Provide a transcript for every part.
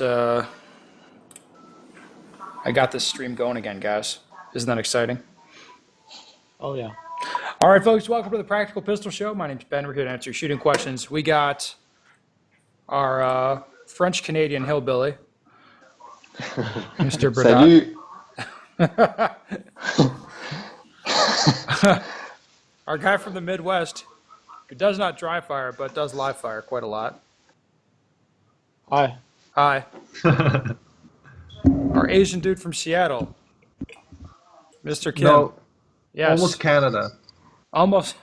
I got this stream going again, guys. Isn't that exciting? Oh, yeah. All right, folks, welcome to the Practical Pistol Show. My name's Ben. We're here to answer your shooting questions. We got our French-Canadian hillbilly, Mr. Burdett. Salut. Our guy from the Midwest, who does not dry fire, but does live fire quite a lot. Hi. Hi. Our Asian dude from Seattle, Mr. Kim. No, Yes. almost Canada. Almost.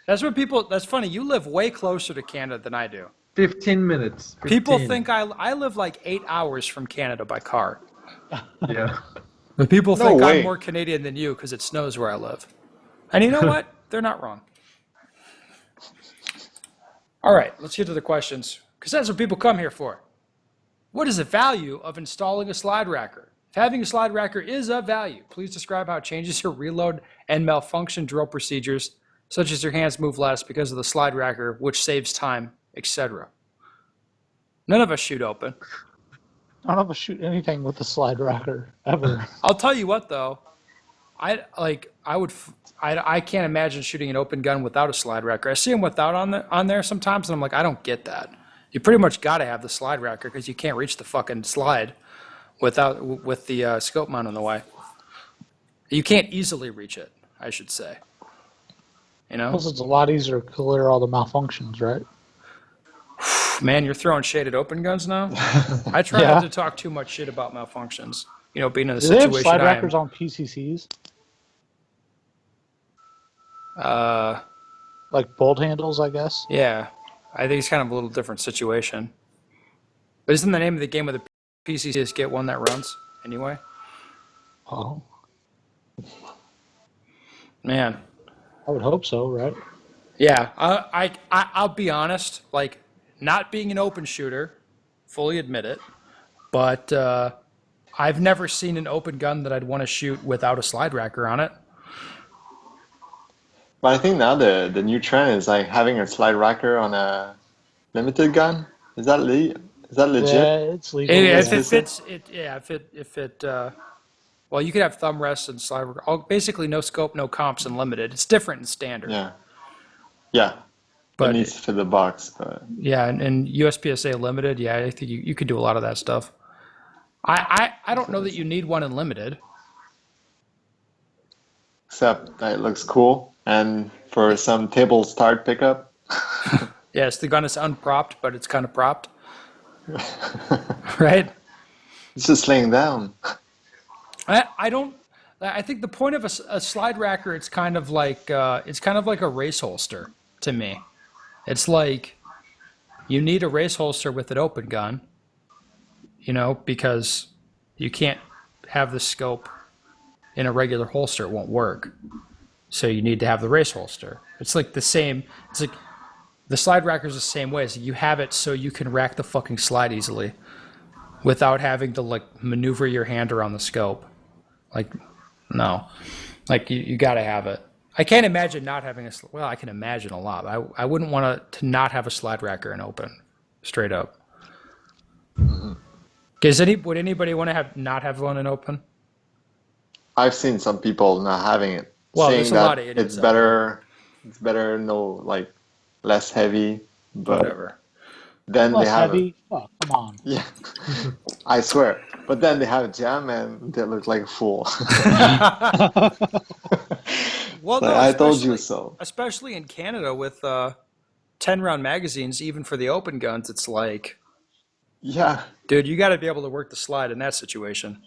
That's what people. That's funny. You live way closer to Canada than I do. 15 minutes. 15. People think I live like 8 hours from Canada by car. Yeah. But people No think way. I'm more Canadian than you because it snows where I live. And you know what? They're not wrong. All right, let's get to the questions because that's what people come here for. What is the value of installing a slide racker? If having a slide racker is of value, please describe how it changes your reload and malfunction drill procedures, such as your hands move less because of the slide racker, which saves time, etc. None of us shoot open. None of us shoot anything with a slide racker, ever. I'll tell you what, though. I can't imagine shooting an open gun without a slide racker. I see them without on there sometimes, and I'm like, I don't get that. You pretty much got to have the slide racker because you can't reach the fucking slide with the scope mount in the way. You can't easily reach it, I should say. You know? Plus, it's a lot easier to clear all the malfunctions, right? Man, you're throwing shade at open guns now? I try Yeah. not to talk too much shit about malfunctions. You know, being in the Do they have situation slide I am. rackers on PCCs? Like bolt handles, I guess? Yeah, I think it's kind of a little different situation. But isn't the name of the game of the PC just get one that runs anyway? Oh, Man, I would hope so, right? yeah. I'll be honest. Like, not being an open shooter, fully admit it. But I've never seen an open gun that I'd want to shoot without a slide racker on it. But I think now the new trend is like having a slide racker on a limited gun. Is that legit? Yeah, it's legal. If yeah. it fits, well, you could have thumb rests and slide racker. Basically, no scope, no comps, and limited. It's different in standard. Yeah. Yeah. But it needs to fit the box. But yeah, and USPSA limited, yeah, I think you could do a lot of that stuff. I don't know that you need one in limited. except that it looks cool. And for some table start pickup. Yes, the gun is unpropped, but it's kind of propped, right? It's just laying down. I don't. I think the point of a slide racker, it's kind of like a race holster to me. It's like you need a race holster with an open gun, you know, because you can't have the scope in a regular holster; it won't work. So you need to have the race holster. It's like the same. It's like the slide racker is the same way. So you have it so you can rack the fucking slide easily, without having to like maneuver your hand around the scope. Like, no, like you got to have it. I can't imagine not having well, I can imagine a lot. I wouldn't want to not have a slide racker in open, straight up. Would anybody want to not have one in open? I've seen some people not having it. Well, saying there's a that lot of idiots it's out better. It's better, no, like less heavy. But Whatever. then Plus they have heavy. Oh, come on. Yeah, I swear. But then they have a jam and they look like a fool. Well, Like, no, I told you especially so. especially in Canada with 10-round magazines, even for the open guns, it's like, Yeah, dude, you got to be able to work the slide in that situation,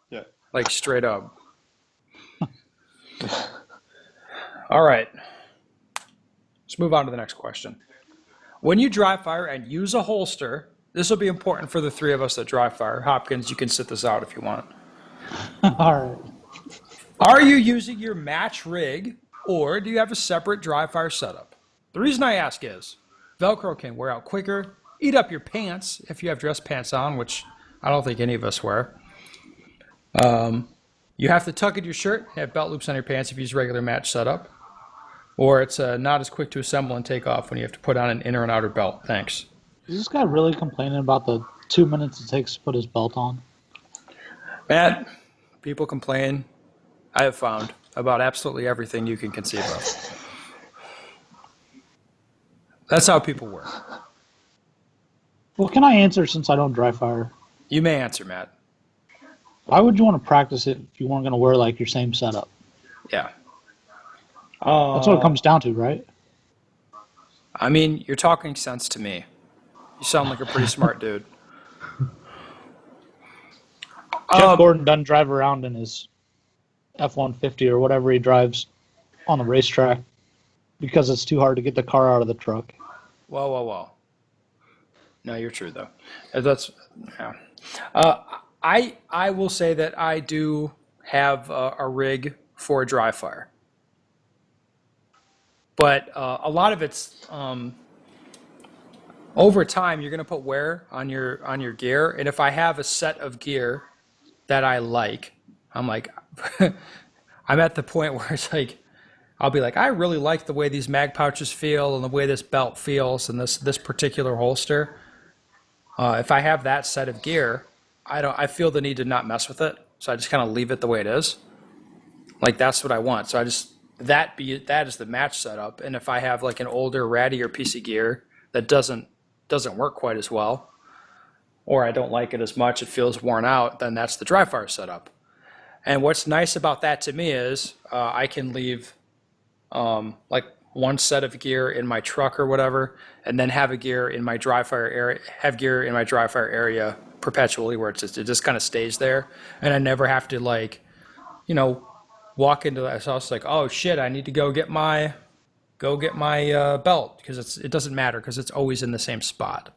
yeah. like straight up. All right, let's move on to the next question. When you dry fire and use a holster, this will be important for the three of us that dry fire. Hopkins, you can sit this out if you want. All right. Are you using your match rig, or do you have a separate dry fire setup? The reason I ask is, Velcro can wear out quicker, eat up your pants if you have dress pants on, which I don't think any of us wear. You have to tuck in your shirt, have belt loops on your pants if you use regular match setup. Or it's not as quick to assemble and take off when you have to put on an inner and outer belt. Thanks. Is this guy really complaining about the 2 minutes it takes to put his belt on. Matt, people complain, I have found, about absolutely everything you can conceive of. That's how people work. Well, can I answer since I don't dry fire? You may answer, Matt. Why would you want to practice it if you weren't going to wear like your same setup? Yeah. That's what it comes down to, right? I mean, you're talking sense to me. You sound like a pretty smart dude. Jeff Gordon doesn't drive around in his F-150 or whatever he drives on the racetrack because it's too hard to get the car out of the truck. Whoa. No, you're true though. That's yeah. I will say that I do have a rig for a dry fire, but a lot of it's over time. You're going to put wear on your gear, and if I have a set of gear that I like, I'm like, I'm at the point where it's like, I'll be like, I really like the way these mag pouches feel and the way this belt feels and this particular holster. If I have that set of gear, I feel the need to not mess with it, so I just kind of leave it the way it is. Like that's what I want. So I just that is the match setup. And if I have like an older, rattier piece of gear that doesn't work quite as well, or I don't like it as much, it feels worn out, then that's the dry fire setup. And what's nice about that to me is I can leave like one set of gear in my truck or whatever, and then have gear in my dry fire area perpetually, where it just kind of stays there, and I never have to like, walk into that house like, oh shit, I need to go get my belt, because it doesn't matter because it's always in the same spot.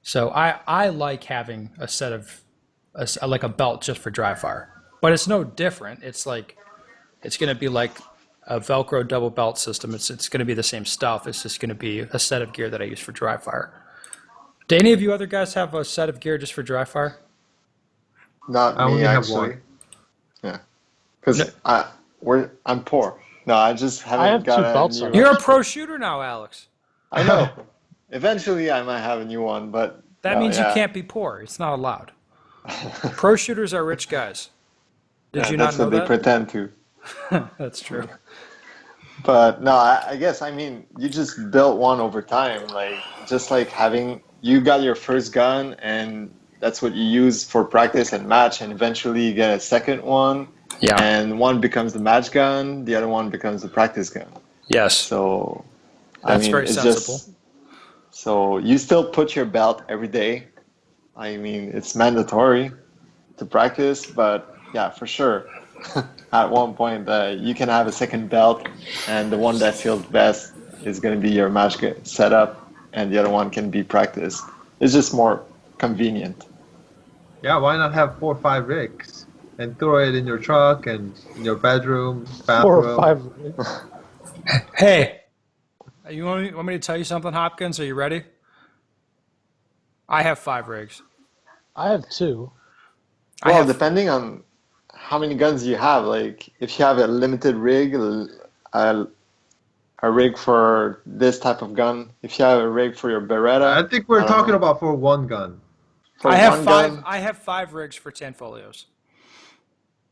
So I like having a set of like a belt just for dry fire, but it's no different. It's like it's going to be like a Velcro double belt system. It's going to be the same stuff. It's just going to be a set of gear that I use for dry fire. Do any of you other guys have a set of gear just for dry fire? Not I me, only have actually. one. Yeah, because I'm poor. No, I just haven't I have got two a belts new on. You're a pro shooter now, Alex. I know. Eventually, I might have a new one, but That no, means yeah. you can't be poor. It's not allowed. Pro shooters are rich guys. Did Yeah, you not that's know what they that? pretend to. That's true. But no, I guess, I mean, you just built one over time. Like, just like you got your first gun and that's what you use for practice and match, and eventually you get a second one. Yeah. And one becomes the match gun, the other one becomes the practice gun. Yes. So, That's I mean, very it's sensible. So you still put your belt every day. I mean, it's mandatory to practice, but yeah, for sure. At one point, you can have a second belt, and the one that feels best is going to be your match setup, and the other one can be practice. It's just more convenient. Yeah, why not have 4 or 5 rigs and throw it in your truck and in your bedroom, 4 bathroom? or 5 rigs. Hey, you want me to tell you something, Hopkins? Are you ready? I have 5 rigs. I have 2. I Well, have- depending on how many guns you have, like if you have a limited rig, a rig for this type of gun, if you have a rig for your Beretta, I think we're don't talking know. about for one gun. For I have one 5. gun, I have 5 rigs for Tanfolios.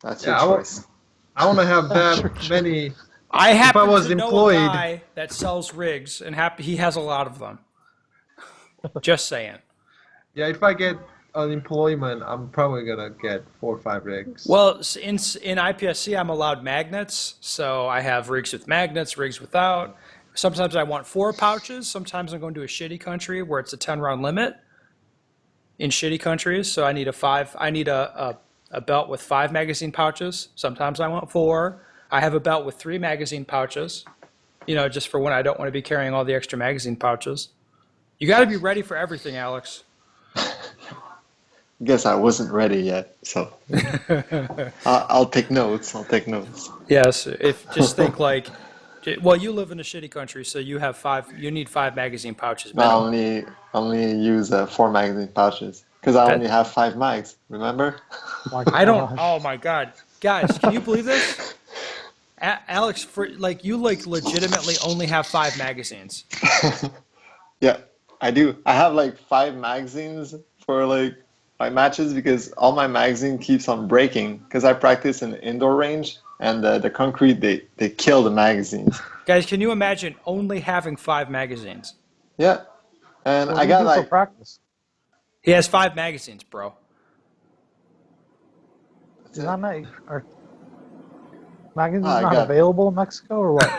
that's Yeah, your choice. I want to have that many. I happen was to know employed- a guy that sells rigs, and he has a lot of them. Just saying. Yeah, if I get unemployment, I'm probably gonna get 4 or 5 rigs. Well, in IPSC, I'm allowed magnets, so I have rigs with magnets, rigs without. Sometimes I want 4 pouches. Sometimes I'm going to a shitty country where it's a 10-round limit. In shitty countries, so I need a belt with 5 magazine pouches. Sometimes I want 4. I have a belt with 3 magazine pouches, just for when I don't want to be carrying all the extra magazine pouches. You got to be ready for everything, Alex. Guess I wasn't ready yet, so I'll take notes. Yes, just think like, well, you live in a shitty country, so you have 5. You need 5 magazine pouches. I minimum. only use 4 magazine pouches because I That- only have 5 mags. Remember? My I don't. gosh. Oh my god, guys, can you believe this? Alex, you legitimately only have 5 magazines. Yeah, I do. I have like 5 magazines for like my matches because all my magazine keeps on breaking because I practice in the indoor range and the concrete they kill the magazines. Guys, can you imagine only having 5 magazines? Yeah, and What I do you got do for like practice? He has 5 magazines, bro. Is not are magazines I not got available in Mexico or what?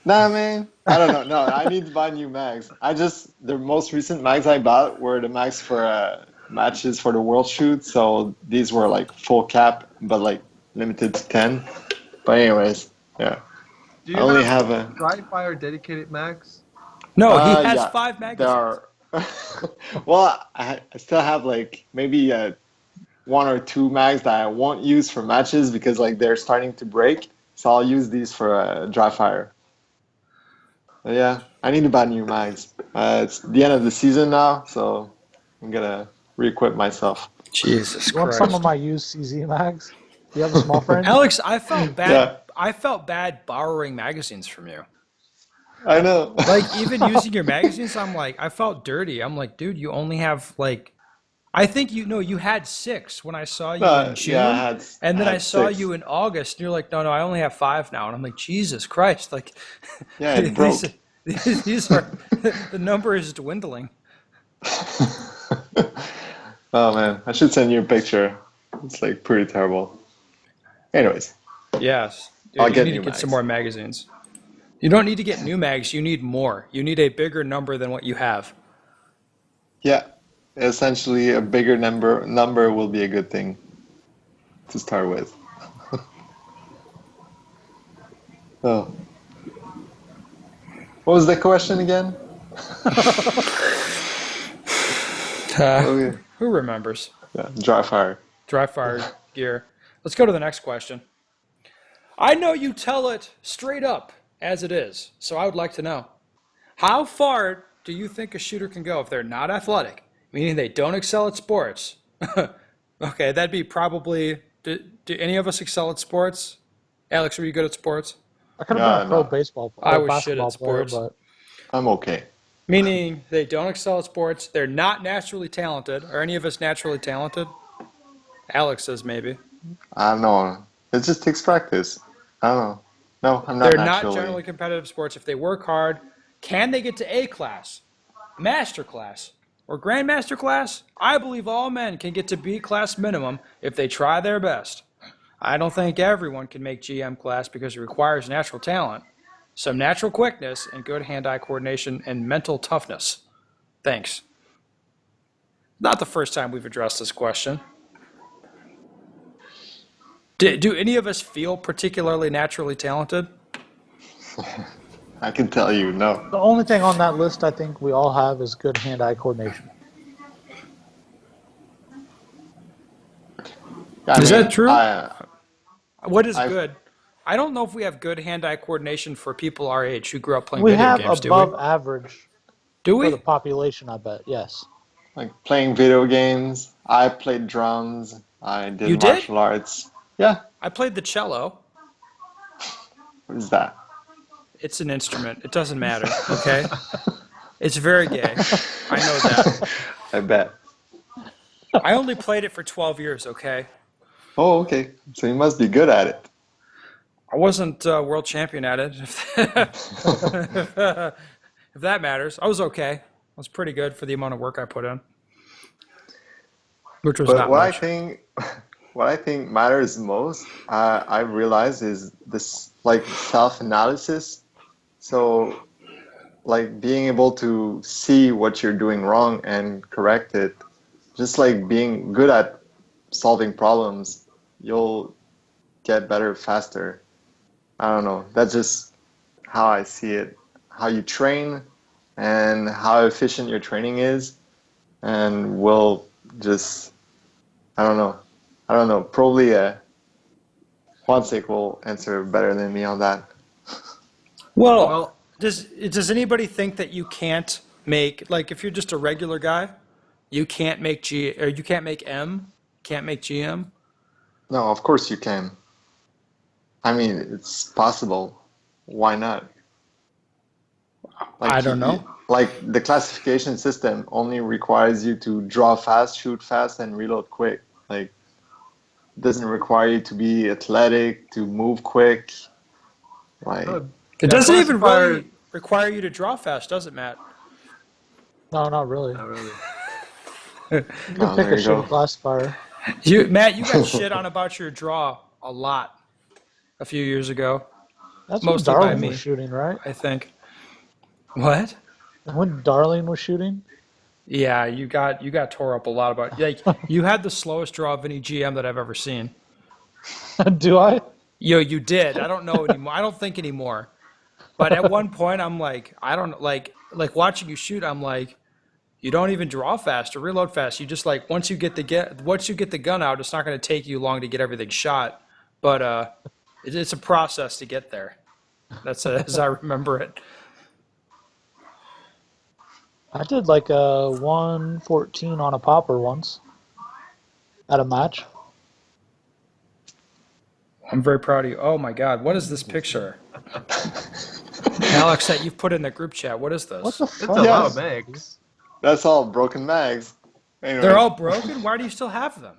nah man. I don't know. No, I need to buy new mags. The most recent mags I bought were the mags for matches for the world shoot. So these were like full cap, but like limited to 10. But anyways, yeah. Do I you only have have a dry fire dedicated mags? No, he has yeah. 5 magazines. There are well, I still have like maybe 1 or 2 mags that I won't use for matches because like they're starting to break. So I'll use these for dry fire. But yeah, I need to buy new mags. It's the end of the season now, so I'm gonna re-equip myself. Jesus You want some of Christ. my used CZ mags? Do you have a small frame? Alex, I felt bad. Yeah, I felt bad borrowing magazines from you. I know. Like even using your magazines, I'm like, I felt dirty. I'm like, dude, you only have like, I think you had 6 when I saw you in No, yeah, June, and I then I had saw 6. you in August, and you're like, no, I only have 5 now, and I'm like, Jesus Christ, like Yeah, it these broke. these are the number is dwindling. Oh man, I should send you a picture. It's like pretty terrible. Anyways, Yes, I'll dude, you get need to new get some mags. more magazines. You don't need to get new mags. You need more. You need a bigger number than what you have. Yeah, essentially a bigger number will be a good thing to start with. Oh, what was the question again? Oh yeah, Who remembers? yeah, dry fire. Dry fire gear. Let's go to the next question. I know you tell it straight up as it is, so I would like to know how far do you think a shooter can go if they're not athletic, meaning they don't excel at sports? Okay, that'd be probably. Do any of us excel at sports? Alex, are you good at sports? I could have been a Yeah, pro no, baseball I or was shit at basketball player, sports. but I'm okay. Meaning they don't excel at sports, they're not naturally talented. Are any of us naturally talented? Alex says maybe. I don't know. It just takes practice. I don't know. No, I'm not They're not naturally. generally competitive sports. If they work hard, can they get to A class, master class, or grandmaster class? I believe all men can get to B class minimum if they try their best. I don't think everyone can make GM class because it requires natural talent, some natural quickness, and good hand-eye coordination and mental toughness. Thanks. Not the first time we've addressed this question. Do any of us feel particularly naturally talented? I can tell you, no. the only thing on that list I think we all have is good hand-eye coordination. I Is that mean, true? What is I've, good? I don't know if we have good hand-eye coordination for people our age who grew up playing We video have games, do we? above average Do for the we? population, I bet. Yes. like playing video games. I played drums. I did You did? martial arts. Yeah, I played the cello. what is that? It's an instrument. It doesn't matter, okay? It's very gay. I know that. I bet. I only played it for 12 years, okay? Oh, okay. So you must be good at it. I wasn't world champion at it, if that matters. I was okay. I was pretty good for the amount of work I put in, which was But not much. what I think matters most, I realize is this like self-analysis. So like being able to see what you're doing wrong and correct it. Just like being good at solving problems, you'll get better faster. I don't know. That's just how I see it. How you train and how efficient your training is, and will just I don't know. I don't know. Probably Juanse will answer better than me on that. Well, Well, does anybody think that you can't make, like, if you're just a regular guy, you can't make G or you can't make M, can't make GM? No, of course you can. I mean, it's possible. Why not? Like I don't know. like the classification system only requires you to draw fast, shoot fast, and reload quick. Like doesn't require you to be athletic, to move quick. Like Oh, It yeah, doesn't even classifier. really require you to draw fast, does it, Matt? No, not really. Not really. You can oh, pick there a you go. shitty classifier. Matt, you got shit on about your draw a lot a few years ago, That's when mostly by Darling was me, shooting, right? I think. What? When Darling was shooting? Yeah, you got tore up a lot about like you had the slowest draw of any GM that I've ever seen. Do I? You did. I don't know anymore. I don't think anymore. But at one point, I'm like, I don't like watching you shoot. I'm like, you don't even draw fast or reload fast. You just like once you get the gun out, it's not going to take you long to get everything shot. But it's a process to get there. That's as I remember it. I did like a 114 on a popper once at a match. I'm very proud of you. Oh my God, what is this picture, Alex? That you've put in the group chat. What is What this? the It's fuck? a lot Yes. of mags. That's all broken mags. Anyways, They're all broken. Why do you still have them?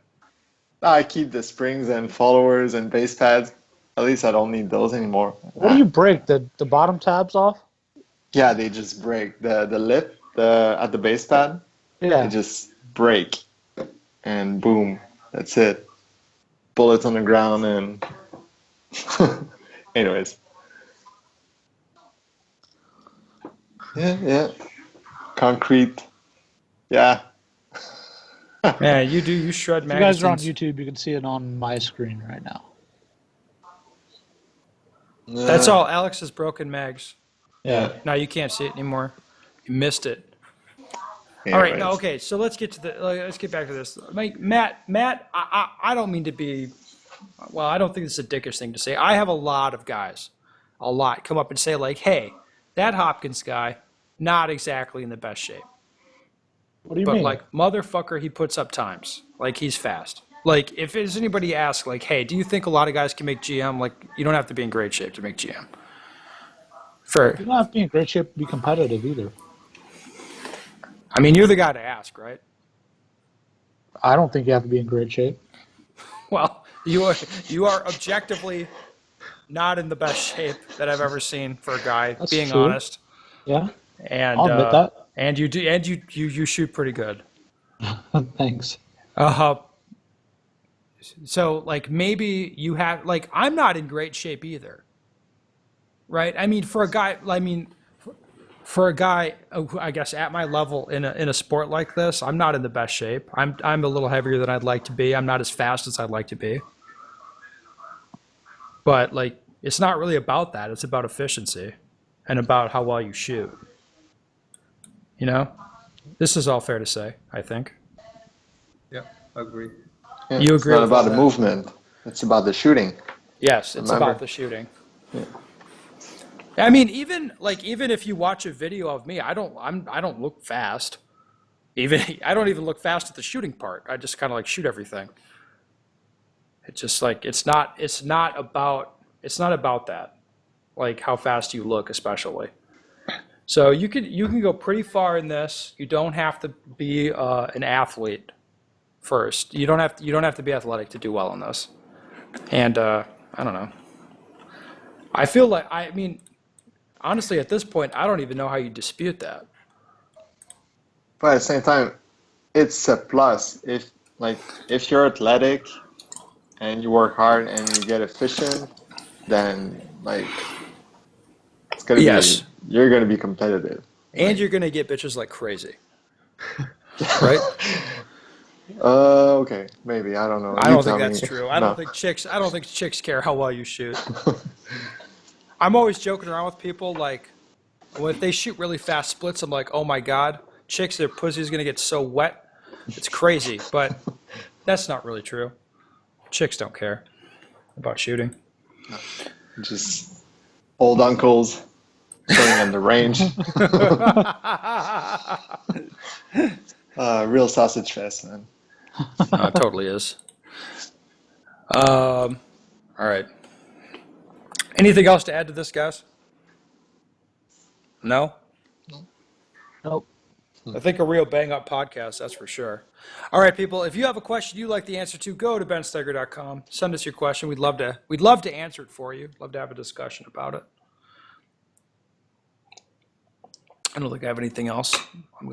I keep the springs and followers and base pads. At least I don't need those anymore. What do you break? The bottom tabs off? Yeah, they just break the lip at the base pad. Yeah. They just break, and boom, that's it. Bullets on the ground, and anyways, yeah, concrete, yeah. Yeah, you do. You shred If you guys are on magazines. YouTube, you can see it on my screen right now. That's all. Alex's broken mags. Yeah. Now you can't see it anymore. You missed it. All right. No. Okay. So let's get back to this. Like, Matt. I don't mean to be. Well, I don't think this is a dickish thing to say. I have a lot of guys, come up and say like, "Hey, that Hopkins guy, not exactly in the best shape, What do you but mean? like motherfucker, he puts up times. Like he's fast. Like if there's anybody ask like, hey, do you think a lot of guys can make GM? Like you don't have to be in great shape to make GM. You don't have to be in great shape to be competitive either. I mean, you're the guy to ask, right? I don't think you have to be in great shape. Well, you are objectively not in the best shape that I've ever seen for a guy. That's being true. honest, Yeah, and I'll admit that. and you do, and you shoot pretty good. Thanks. So like maybe you have like I'm not in great shape either, right? I mean, for a guy, who I guess at my level in a sport like this, I'm not in the best shape. I'm a little heavier than I'd like to be. I'm not as fast as I'd like to be. But like, it's not really about that. It's about efficiency, and about how well you shoot. You know, this is all fair to say. I think. Yeah, agree. Yeah, You it's agree not with about all the that? movement. It's about the shooting. Yes, it's Remember? about the shooting. I mean, even if you watch a video of me, I don't look fast. Even I don't even look fast at the shooting part. I just kind of like shoot everything. It's just like it's not about that. Like how fast you look, especially. So you can go pretty far in this. You don't have to be an athlete first. You don't have to be athletic to do well in this. And I don't know. I feel like I mean. Honestly, at this point, I don't even know how you dispute that. But at the same time, it's a plus. If you're athletic and you work hard and you get efficient, then like it's gonna Yes. be you're gonna be competitive. And you're gonna get bitches like crazy, right? Okay, maybe I don't know. I You don't think tell that's me. true. I No. don't think chicks care how well you shoot. I'm always joking around with people like, well, if they shoot really fast splits, I'm like, oh my god, chicks, their pussy's gonna get so wet, it's crazy. But that's not really true. Chicks don't care about shooting. Just old uncles showing on the range. Real sausage fest, man. No, it totally is. All right. Anything else to add to this, guys? No? Nope. I think a real bang up podcast, that's for sure. All right, people, if you have a question you'd like the answer to, go to benstoeger.com. Send us your question. We'd love to answer it for you. Love to have a discussion about it. I don't think I have anything else.